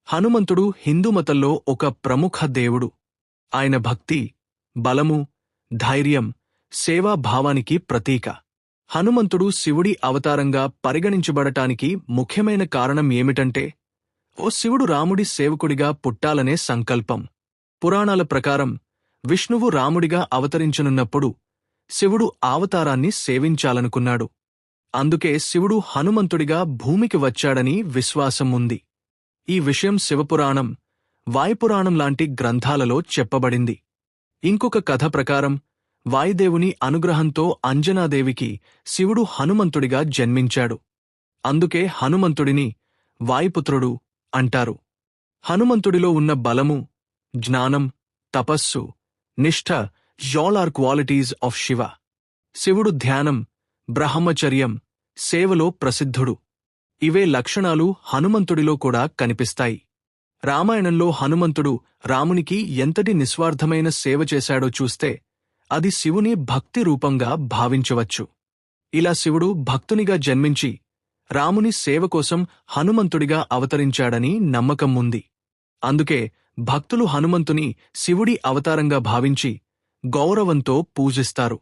హనుమంతుడు హిందూమతంలో ఒక ప్రముఖ దేవుడు. ఆయన భక్తి, బలము, ధైర్యం, సేవాభావానికి ప్రతీక. హనుమంతుడు శివుడి అవతారంగా పరిగణించబడటానికి ముఖ్యమైన కారణం ఏమిటంటే, శివుడు రాముడి సేవకుడిగా పుట్టాలనే సంకల్పం. పురాణాల ప్రకారం విష్ణువు రాముడిగా అవతరించనున్నప్పుడు శివుడు అవతారాన్ని సేవించాలనుకున్నాడు. అందుకే శివుడు హనుమంతుడిగా భూమికి వచ్చాడని విశ్వాసం ఉంది. ఈ విషయం శివపురాణం, వాయుపురాణం లాంటి గ్రంథాలలో చెప్పబడింది. ఇంకొక కథ ప్రకారం వాయుదేవుని అనుగ్రహంతో అంజనాదేవికి శివుడు హనుమంతుడిగా జన్మించాడు. అందుకే హనుమంతుడిని వాయుపుత్రుడు అంటారు. హనుమంతుడిలో ఉన్న బలము, జ్ఞానం, తపస్సు, నిష్ఠ all are qualities of Shiva. శివుడు ధ్యానం, బ్రహ్మచర్యం, సేవలో ప్రసిద్ధుడు. ఇవే లక్షణాలు హనుమంతుడిలో కూడా కనిపిస్తాయి. రామాయణంలో హనుమంతుడు రామునికి ఎంతటి నిస్వార్థమైన సేవ చేశాడో చూస్తే అది శివుని భక్తి రూపంగా భావించవచ్చు. ఇలా శివుడు భక్తునిగా జన్మించి రాముని సేవ కోసం హనుమంతుడిగా అవతరించాడని నమ్మకం ఉంది. అందుకే భక్తులు హనుమంతుని శివుడి అవతారంగా భావించి గౌరవంతో పూజిస్తారు.